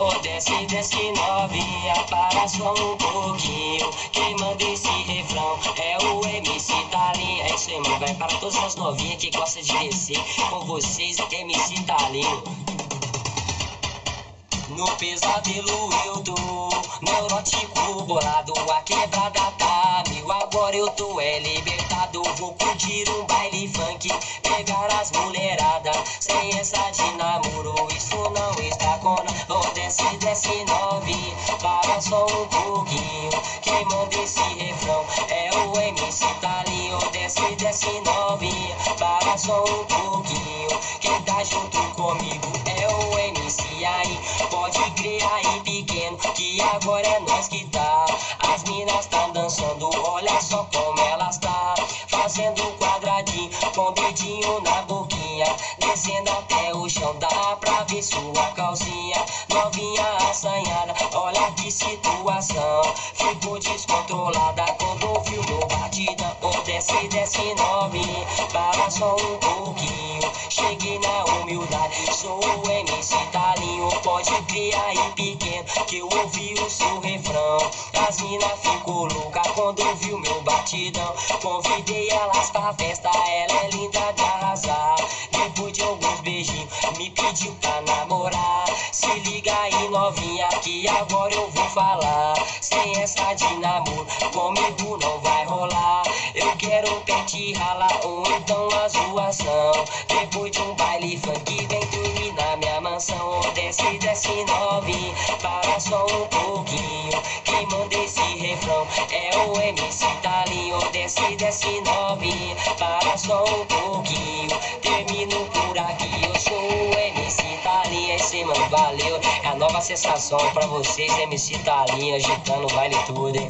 Oh, desce, desce novinha, para só um pouquinho. Quem manda esse refrão é o MC Talinho. É isso aí, mano, vai para todas as novinhas que gostam de descer. Com vocês, MC Talinho. No pesadelo eu tô, neurótico bolado, a quebrada tá mil. Agora eu tô libertado, vou curtir um baile funk, pegar as mulheradas, sem essa de namoro, isso não está com. Oh, desce, desce novinha, para só um pouquinho. Quem manda esse refrão é o MC Talinho. Desce, desce novinha, para só um pouquinho. Quem tá junto comigo é o MC aí. Pode crer aí pequeno, que agora é nós que tá. As minas tão dançando, olha só como elas tá. Fazendo quadradinho, com dedinho na boquinha, descendo até o chão, dá pra ver sua calcinha. Novinha assanhada, olha que situação. Ficou descontrolada quando ouviu meu batidão. Oh, desce, desce novinha, para só um pouquinho. Cheguei na humildade, sou o MC Talinho. Pode crer aí pequeno, que eu ouvi o seu refrão. As mina ficou louca quando ouviu meu batidão. Convidei elas pra festa, ela é linda de arrasar. Depois de alguns beijinhos, me pediu pra namorar. Se liga aí novinha, que agora eu vou falar. Sem essa de namoro, comigo não vai rolar. Eu quero pente ralar ou então a zoação. Depois de um baile funk, vem dormir na minha mansão. Desce, desce novinha, para só um pouquinho. Quem manda esse refrão é o MC Talinho. Desce, desce novinha, para só um pouquinho. Termino por aqui, eu sou o MC Talinho. É isso aí, mano, valeu. É a nova sensação pra vocês, MC Talinho, agitando o baile tudo, hein.